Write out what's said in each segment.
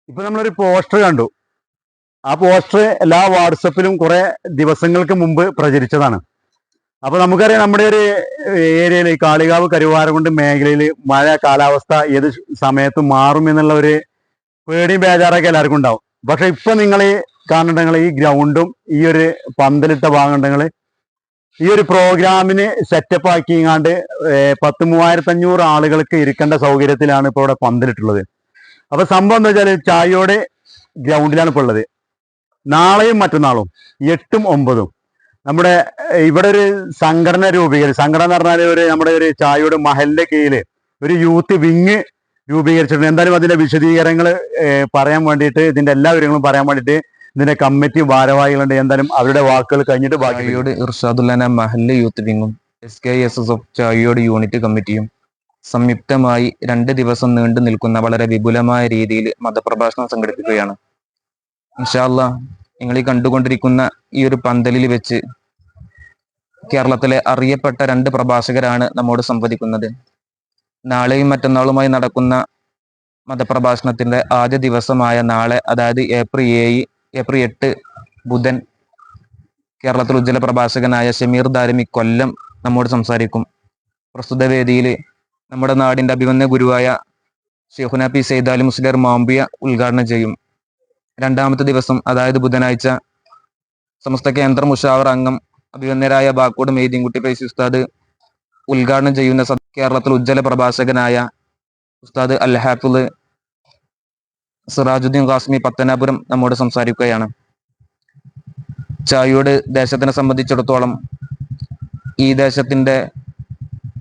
ഇപ്പൊ നമ്മളൊരു പോസ്റ്റർ കണ്ടു. ആ പോസ്റ്റർ എല്ലാ വാട്സപ്പിലും കുറെ ദിവസങ്ങൾക്ക് മുമ്പ് പ്രചരിച്ചതാണ്. അപ്പൊ നമുക്കറിയാം നമ്മുടെ ഒരു ഏരിയയിൽ കാളികാവ് കരുവാരകുണ്ട് മേഖലയിൽ മഴ കാലാവസ്ഥ ഏത് സമയത്തും മാറും എന്നുള്ള ഒരു പേടിയും ബേജാറൊക്കെ എല്ലാവർക്കും ഉണ്ടാവും. പക്ഷെ ഇപ്പൊ നിങ്ങൾ ഈ കാണുന്നുണ്ടെങ്കിൽ ഈ ഗ്രൗണ്ടും ഈ ഒരു പന്തലിട്ട ഭാഗമുണ്ടെങ്കിൽ ഈ ഒരു പ്രോഗ്രാമിന് സെറ്റപ്പ് ആക്കിങ്ങാണ്ട് 10,3500 ആളുകൾക്ക് ഇരിക്കേണ്ട സൗകര്യത്തിലാണ് ഇപ്പോൾ ഇവിടെ പന്തലിട്ടുള്ളത്. അപ്പൊ സംഭവം എന്താ വെച്ചാൽ ചായയോടെ ഗ്രൗണ്ടിലാണ് ഇപ്പോൾ ഉള്ളത്. നാളെയും മറ്റന്നാളും 8ഉം 9ഉം നമ്മുടെ ഇവിടെ ഒരു സംഘടന രൂപീകരിച്ചു. സംഘടന എന്ന് പറഞ്ഞാൽ നമ്മുടെ ഒരു ചായയോട് മഹലിന്റെ കീഴിൽ ഒരു യൂത്ത് വിങ് രൂപീകരിച്ചിട്ടുണ്ട്. എന്തായാലും അതിന്റെ വിശദീകരണങ്ങൾ പറയാൻ വേണ്ടിയിട്ട്, ഇതിന്റെ എല്ലാ വിവരങ്ങളും പറയാൻ വേണ്ടിയിട്ട് ഇതിന്റെ കമ്മിറ്റി ഭാരവാഹികളുണ്ട്. എന്തായാലും അവരുടെ വാക്കുകൾ കഴിഞ്ഞിട്ട് ചായയോട് ഇർഷാദുല്ലാന മഹല്ല് യൂത്ത് വിങ്ങും SKSSF ചായയോട് യൂണിറ്റ് കമ്മിറ്റിയും സംയുക്തമായി 2 ദിവസം നീണ്ടു നിൽക്കുന്ന വളരെ വിപുലമായ രീതിയിൽ മതപ്രഭാഷണം സംഘടിപ്പിക്കുകയാണ്. ഇൻഷാ അല്ലാഹ് നിങ്ങൾ ഈ കണ്ടുകൊണ്ടിരിക്കുന്ന ഈ ഒരു പന്തലിൽ വെച്ച് കേരളത്തിലെ അറിയപ്പെട്ട 2 പ്രഭാഷകരാണ് നമ്മോട് സംവദിക്കുന്നത്. നാളെയും മറ്റന്നാളുമായി നടക്കുന്ന മതപ്രഭാഷണത്തിന്റെ ആദ്യ ദിവസമായ നാളെ, അതായത് ഏപ്രിൽ 8 ബുധൻ, കേരളത്തിൽ ഉജ്ജ്വല പ്രഭാഷകനായ ഷമീർ ദാരിമി കൊല്ലം നമ്മോട് സംസാരിക്കും. പ്രസ്തുത വേദിയിൽ നമ്മുടെ നാടിന്റെ അഭിമന്യ ഗുരുവായ ഷെയ്ഖുന പി സൈദാലി മുസ്ലിയാർ മാമ്പിയ ഉദ്ഘാടനം ചെയ്യും. 2ാമത്തെ ദിവസം, അതായത് ബുധനാഴ്ച, സമസ്ത കേന്ദ്ര മുഷാവർ അംഗം അഭിമന്യരായ ബാക്കോട് മെയ്തീൻകുട്ടി ഫൈസി ഉസ്താദ് ഉദ്ഘാടനം ചെയ്യുന്ന കേരളത്തിൽ ഉജ്ജ്വല പ്രഭാഷകനായ ഉസ്താദ് അൽ ഹാഫിള് സിറാജുദ്ദീൻ ഖാസ്മി പത്തനാപുരം നമ്മോട് സംസാരിക്കുകയാണ്. ചായയോട് ദേശത്തിനെ സംബന്ധിച്ചിടത്തോളം ഈ ദേശത്തിന്റെ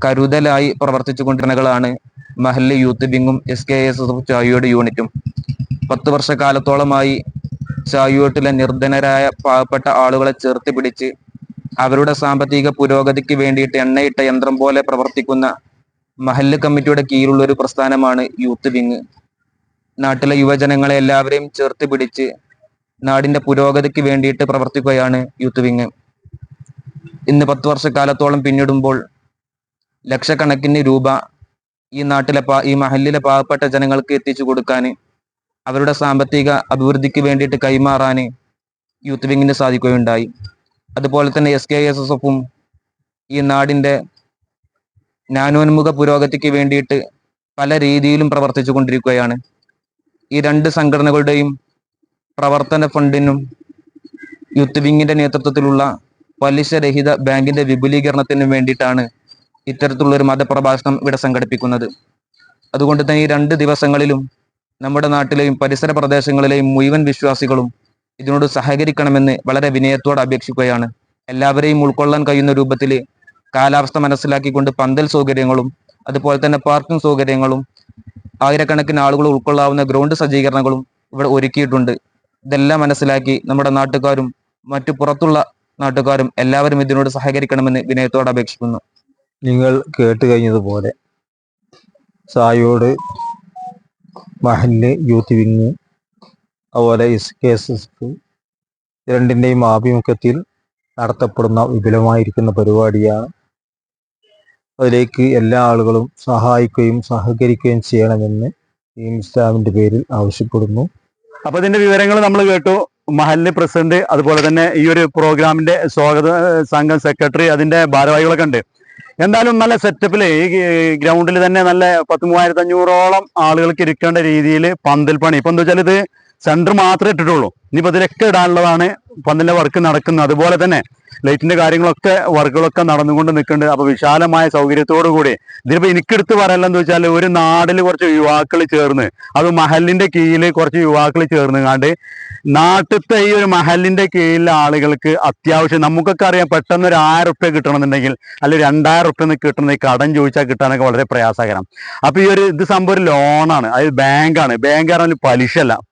കരുതലായി പ്രവർത്തിച്ചു കൊണ്ടിരുന്നകളാണ് മഹല്ല് യൂത്ത് വിങ്ങും SKSSF ചായയോട് യൂണിറ്റും. 10 വർഷക്കാലത്തോളമായി ചായയോട്ടിലെ നിർധനരായ പാവപ്പെട്ട ആളുകളെ ചേർത്ത് പിടിച്ച് അവരുടെ സാമ്പത്തിക പുരോഗതിക്ക് വേണ്ടിയിട്ട് എണ്ണയിട്ട യന്ത്രം പോലെ പ്രവർത്തിക്കുന്ന മഹല്ല് കമ്മിറ്റിയുടെ കീഴിലുള്ള ഒരു പ്രസ്ഥാനമാണ് യൂത്ത് വിങ്. നാട്ടിലെ യുവജനങ്ങളെ എല്ലാവരെയും ചേർത്ത് പിടിച്ച് നാടിന്റെ പുരോഗതിക്ക് വേണ്ടിയിട്ട് പ്രവർത്തിക്കുകയാണ് യൂത്ത് വിങ്. ഇന്ന് 10 വർഷക്കാലത്തോളം പിന്നിടുമ്പോൾ ലക്ഷക്കണക്കിന് രൂപ ഈ മഹല്ലിലെ പാവപ്പെട്ട ജനങ്ങൾക്ക് എത്തിച്ചു കൊടുക്കാൻ, അവരുടെ സാമ്പത്തിക അഭിവൃദ്ധിക്ക് വേണ്ടിയിട്ട് കൈമാറാൻ യൂത്ത് വിങ്ങിന് സാധിക്കുകയുണ്ടായി. അതുപോലെ തന്നെ SKSSFും ഈ നാടിന്റെ ജ്ഞാനോന്മുഖ പുരോഗതിക്ക് വേണ്ടിയിട്ട് പല രീതിയിലും പ്രവർത്തിച്ചു കൊണ്ടിരിക്കുകയാണ്. ഈ 2 സംഘടനകളുടെയും പ്രവർത്തന ഫണ്ടിനും യൂത്ത് വിങ്ങിന്റെ നേതൃത്വത്തിലുള്ള പലിശരഹിത ബാങ്കിന്റെ വിപുലീകരണത്തിനും വേണ്ടിയിട്ടാണ് ഇത്തരത്തിലുള്ള ഒരു മതപ്രഭാഷണം ഇവിടെ സംഘടിപ്പിക്കുന്നത്. അതുകൊണ്ട് തന്നെ ഈ 2 ദിവസങ്ങളിലും നമ്മുടെ നാട്ടിലെയും പരിസര പ്രദേശങ്ങളിലെയും മുഴുവൻ വിശ്വാസികളും ഇതിനോട് സഹകരിക്കണമെന്ന് വളരെ വിനയത്തോടെ അപേക്ഷിക്കുകയാണ്. എല്ലാവരെയും ഉൾക്കൊള്ളാൻ കഴിയുന്ന രൂപത്തിൽ കാലാവസ്ഥ മനസ്സിലാക്കിക്കൊണ്ട് പന്തൽ സൗകര്യങ്ങളും അതുപോലെ തന്നെ പാർക്കിംഗ് സൗകര്യങ്ങളും ആയിരക്കണക്കിന് ആളുകൾ ഉൾക്കൊള്ളാവുന്ന ഗ്രൗണ്ട് സജ്ജീകരണങ്ങളും ഇവിടെ ഒരുക്കിയിട്ടുണ്ട്. ഇതെല്ലാം മനസ്സിലാക്കി നമ്മുടെ നാട്ടുകാരും മറ്റു പുറത്തുള്ള നാട്ടുകാരും എല്ലാവരും ഇതിനോട് സഹകരിക്കണമെന്ന് വിനയത്തോടെ അപേക്ഷിക്കുന്നു. നിങ്ങൾ കേട്ട് കഴിഞ്ഞതുപോലെ ചായയോട് മഹല്ല് യൂത്ത് വിങ് അതുപോലെ SKSSF രണ്ടിൻ്റെയും ആഭിമുഖ്യത്തിൽ നടത്തപ്പെടുന്ന വിപുലമായിരിക്കുന്ന പരിപാടിയാണ്. അതിലേക്ക് എല്ലാ ആളുകളും സഹായിക്കുകയും സഹകരിക്കുകയും ചെയ്യണമെന്ന് ഈ ഇസ്ലാമിൻ്റെ പേരിൽ ആവശ്യപ്പെടുന്നു. അപ്പൊ ഇതിന്റെ വിവരങ്ങൾ നമ്മൾ കേട്ടു. മഹല്ല് പ്രസിഡന്റ്, അതുപോലെ തന്നെ ഈ ഒരു പ്രോഗ്രാമിന്റെ സ്വാഗത സംഘം സെക്രട്ടറി, അതിന്റെ ഭാരവാഹികളൊക്കെ ഉണ്ട്. എന്തായാലും നല്ല സെറ്റപ്പിൽ ഈ ഗ്രൗണ്ടിൽ തന്നെ നല്ല 10,3500ഓളം ആളുകൾക്ക് ഇരിക്കേണ്ട രീതിയിൽ പന്തൽ പണി. ഇപ്പൊ എന്താ വെച്ചാൽ ഇത് സെന്റർ മാത്രമേ ഇട്ടിട്ടുള്ളൂ. ഇനിയിപ്പോൾ ഇതിലൊക്കെ ഇടാനുള്ളതാണ് പന്തലിന്റെ വർക്ക് നടക്കുന്നത്. അതുപോലെ തന്നെ ലൈറ്റിന്റെ വർക്കുകളൊക്കെ നടന്നുകൊണ്ട് നിൽക്കുന്നുണ്ട്. അപ്പൊ വിശാലമായ സൗകര്യത്തോടു കൂടി ഇതിലിപ്പോ എനിക്കെടുത്ത് പറയാനെന്ന് വെച്ചാൽ ഒരു നാട്ടിൽ കുറച്ച് യുവാക്കൾ ചേർന്ന്, അത് മഹലിന്റെ കീഴിൽ കുറച്ച് യുവാക്കൾ ചേർന്ന് കണ്ട് നാട്ടിലത്തെ ഈ ഒരു മഹലിന്റെ കീഴിലെ ആളുകൾക്ക് അത്യാവശ്യം, നമുക്കൊക്കെ അറിയാം, പെട്ടെന്ന് ഒരു 1000 റുപ്യ കിട്ടണമെന്നുണ്ടെങ്കിൽ അല്ലെങ്കിൽ 2000 റുപ്യ കിട്ടണമെങ്കിൽ കടം ചോദിച്ചാൽ കിട്ടാനൊക്കെ വളരെ പ്രയാസകരം. അപ്പൊ ഈ ഇത് സംഭവം ഒരു ലോണാണ്, അത് ബാങ്കാണ്. ബാങ്ക് പറഞ്ഞാൽ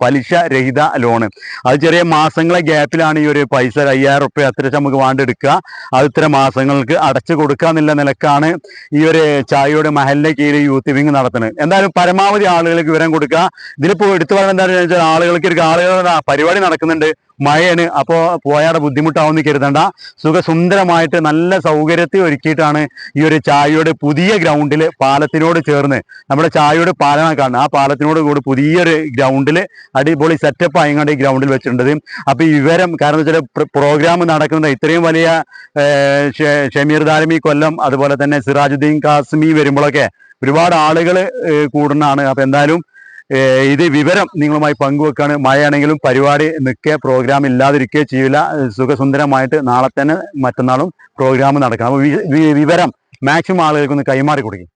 പലിശ രഹിത ലോണ്. അത് ചെറിയ മാസങ്ങളെ ഗ്യാപ്പിലാണ് ഈ ഒരു പൈസ 5000 റുപ്യ അത്ര നമുക്ക് വേണ്ടെടുക്കുക, അത് ഇത്ര മാസങ്ങൾക്ക് അടച്ചു കൊടുക്കുക എന്നുള്ള നിലക്കാണ് ഈ ഒരു ചായയുടെ മഹലിന്റെ കീഴിൽ യൂത്ത് വിങ് നടത്തുന്നത്. എന്തായാലും പരമാവധി ആളുകൾക്ക് വിവരം കൊടുക്കുക. ഇതിലിപ്പോ എടുത്തു പറയുന്നത് എന്താണെന്ന് വെച്ചാൽ ആളുകൾക്ക് പരിപാടി നടക്കുന്നുണ്ട്. മഴയാണ്. അപ്പോൾ പോയാടെ ബുദ്ധിമുട്ടാവുമെന്ന് കരുതണ്ട. സുഖസുന്ദരമായിട്ട് നല്ല സൗകര്യത്തിൽ ഒരുക്കിയിട്ടാണ് ഈ ഒരു ചായയുടെ പുതിയ ഗ്രൗണ്ടിൽ പാലത്തിനോട് ചേർന്ന് നമ്മുടെ ചായയുടെ പാലമാണ് കാണുന്നത്. ആ പാലത്തിനോട് കൂടി പുതിയൊരു ഗ്രൗണ്ടിൽ അടിപൊളി സെറ്റപ്പ് ആയങ്ങാണ്ട് ഈ ഗ്രൗണ്ടിൽ വെച്ചിട്ടുണ്ട്. അപ്പൊ ഈ വിവരം കാരണം വെച്ചാൽ പ്രോഗ്രാം നടക്കുന്നത് ഇത്രയും വലിയ ഷമീർ ദാരിമി കൊല്ലം, അതുപോലെ തന്നെ സിറാജുദ്ദീൻ കാസ്മി വരുമ്പോഴൊക്കെ ഒരുപാട് ആളുകൾ കൂടുന്നതാണ്. അപ്പൊ എന്തായാലും ഇത് വിവരം നിങ്ങളുമായി പങ്കുവെക്കാണ്. മഴയാണെങ്കിലും പരിപാടി നിൽക്കുക, പ്രോഗ്രാം ഇല്ലാതിരിക്കുകയോ ചെയ്യില്ല. സുഖസുന്ദരമായിട്ട് നാളെ തന്നെ മറ്റന്നാളും പ്രോഗ്രാം നടക്കണം. അപ്പോൾ വിവരം മാക്സിമം ആളുകൾക്കൊന്ന് കൈമാറി കൊടുക്കും.